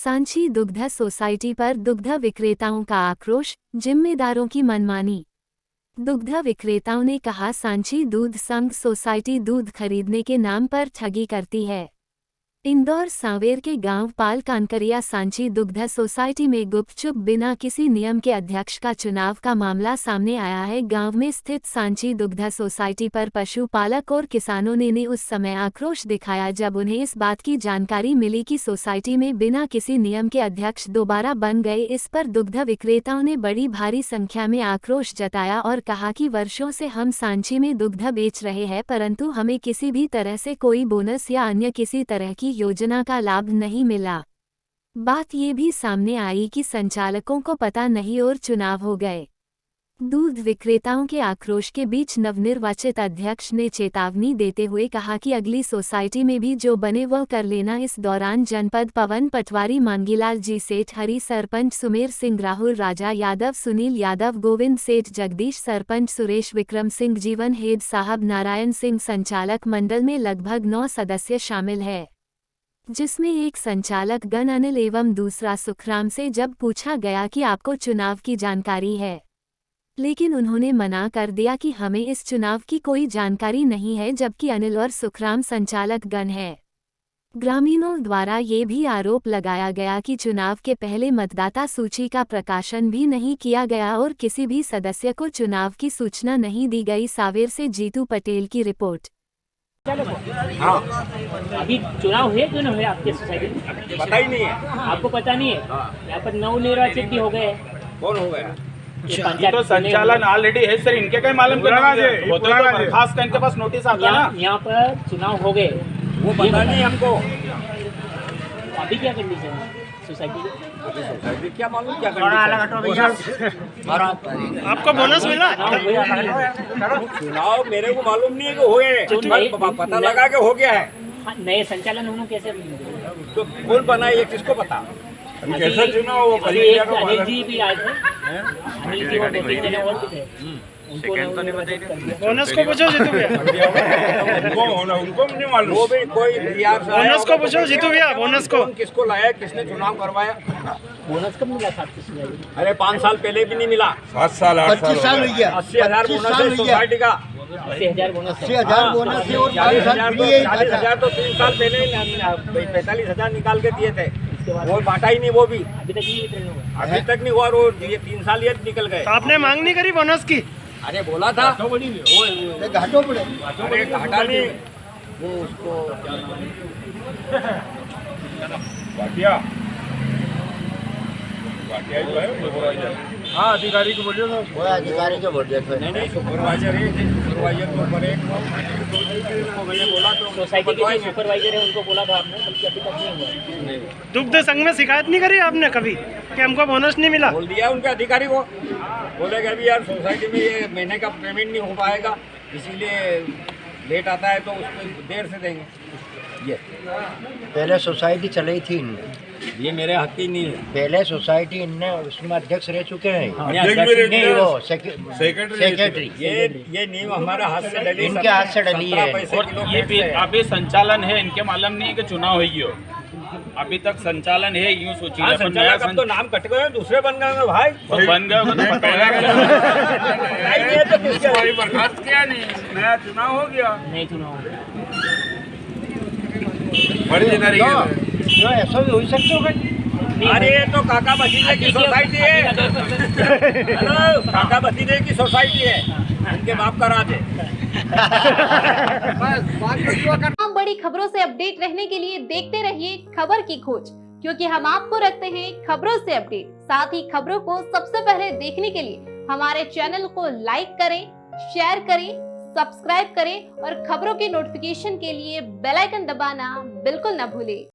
सांची दुग्ध सोसाइटी पर दुग्ध विक्रेताओं का आक्रोश, जिम्मेदारों की मनमानी। दुग्ध विक्रेताओं ने कहा सांची दूध संघ सोसाइटी दूध खरीदने के नाम पर ठगी करती है। इंदौर सांवेर के गांव पाल कानकरिया सांची दुग्ध सोसाइटी में गुपचुप बिना किसी नियम के अध्यक्ष का चुनाव का मामला सामने आया है। गांव में स्थित सांची दुग्ध सोसाइटी पर पशुपालक और किसानों ने उस समय आक्रोश दिखाया जब उन्हें इस बात की जानकारी मिली कि सोसाइटी में बिना किसी नियम के अध्यक्ष दोबारा बन गए। इस पर दुग्ध विक्रेताओं ने बड़ी भारी संख्या में आक्रोश जताया और कहा कि वर्षों से हम सांची में दुग्ध बेच रहे हैं, परंतु हमें किसी भी तरह से कोई बोनस या अन्य किसी तरह की योजना का लाभ नहीं मिला। बात ये भी सामने आई कि संचालकों को पता नहीं और चुनाव हो गए। दूध विक्रेताओं के आक्रोश के बीच नवनिर्वाचित अध्यक्ष ने चेतावनी देते हुए कहा कि अगली सोसाइटी में भी जो बने वह कर लेना। इस दौरान जनपद पवन पटवारी मांगीलाल जी सेठ, हरी सरपंच सुमेर सिंह, राहुल राजा यादव, सुनील यादव, गोविंद सेठ, जगदीश सरपंच, सुरेश विक्रम सिंह, जीवन हेड साहब, नारायण सिंह संचालक मंडल में लगभग 9 सदस्य शामिल है, जिसमें एक संचालक गण अनिल एवं दूसरा सुखराम से जब पूछा गया कि आपको चुनाव की जानकारी है, लेकिन उन्होंने मना कर दिया कि हमें इस चुनाव की कोई जानकारी नहीं है, जबकि अनिल और सुखराम संचालक गण है। ग्रामीणों द्वारा ये भी आरोप लगाया गया कि चुनाव के पहले मतदाता सूची का प्रकाशन भी नहीं किया गया और किसी भी सदस्य को चुनाव की सूचना नहीं दी गई। सांवेर से जीतू पटेल की रिपोर्ट। हाँ, अभी चुनाव हुए क्यों नहीं हुए आपके सोसाइटी में? पता ही नहीं है। आपको पता नहीं है? हाँ। यहाँ पर नवनिर्वाचित भी हो गए हैं। कौन हो गया? ये तो संचालन ऑलरेडी है सर, इनके कई मालूम होते तो खास का इनके पास नोटिस आता ना। यहाँ पर चुनाव हो गए, वो पता नहीं हमको। अभी क्या कंडीशन है सोसाइटी की? सोसाइटी क्या मालूम क्या आपको बोनस मिला? चुनाव मेरे को मालूम नहीं है कि हो गए, पता लगा के हो गया है। नए संचालन उन्होंने कैसे? तो कौन बना ये किसको पता? कैसा चुनाव वो अनिल जी भी आए थे, अनिल जी और 2-3 जने और भी थे। उनको बोनस को पूछो जीतू भैया। उनको नहीं मालूम। वो भी कोई बोनस को पूछो जीतू भैया, बोनस को किसको लाया, किसने चुनाव करवाया? बोनस कब मिला था आपको? अरे 5 साल पहले भी नहीं मिला। 7 साल 8 साल 25 साल हो गया। 80,000 बोनस है सोसाइटी का। 80,000 बोनस है। 80,000 बोनस है और 40,000 तो 3 साल पहले ही 45,000 निकाल के दिए थे, वो बांटा ही नहीं। वो भी अभी तक नहीं वितरण हुआ। अभी तक नहीं हुआ। वो ये 3 साल ये निकल गए। तो आपने मांग नहीं करी बोनस की? अरे बोला था वो घाटों पड़े। अरे घाटा नहीं, वो उसको हाँ, अधिकारी को बोलिए ना। वो अधिकारी के बोल देते हैं। नहीं सुपरवाइजर है, सुपरवाइजर के ऊपर एक उसको मैंने बोला तो सोसाइटी के जो सुपरवाइजर है उनको बोला था आपने, बल्कि अभी तक नहीं हुआ। दुग्ध संघ में शिकायत नहीं करी आपने कभी कि हमको बोनस नहीं मिला? बोल दिया उनके अधिकारी को, बोले कि अभी यार सोसाइटी में ये महीने का पेमेंट नहीं हो पाएगा, इसीलिए लेट आता है तो उसको देर से देंगे। ये पहले सोसाइटी चलाई थी इनने, ये मेरे हक की नहीं है। पहले सोसाइटी इनने उसमें अध्यक्ष रह चुके हैं। नहीं, वो सेक्रेटरी। ये नींव हमारे हाथ से डली, इनके हाथ से डली है। 17 पैसे और किलो ये फैट है। अभी संचालन है, इनके मालूम नहीं है कि चुनाव है। यो अभी तक संचालन है, यूँ सोचिए। हाँ, अपन संचालक अब तो नाम कट गए, दूसरे बन गए हैं भाई। बन गए होगा तो पहले नहीं है तो किसके? बर्खास्त किया नहीं, नया चुनाव हो गया। नहीं चुनाव बड़ी जिम्मेदारी है। जो ऐसा भी हो सकता होगा। अरे ये तो काका भतीजे की सोसाइटी है। हेलो, काका भतीजे की सोसाइटी है, इनके बाप का राज है। तमाम बड़ी खबरों से अपडेट रहने के लिए देखते रहिए खबर की खोज, क्योंकि हम आपको रखते हैं खबरों से अपडेट। साथ ही खबरों को सबसे पहले देखने के लिए हमारे चैनल को लाइक करें, शेयर करें, सब्सक्राइब करें और खबरों की नोटिफिकेशन के लिए बेल आइकन दबाना बिल्कुल न भूलें।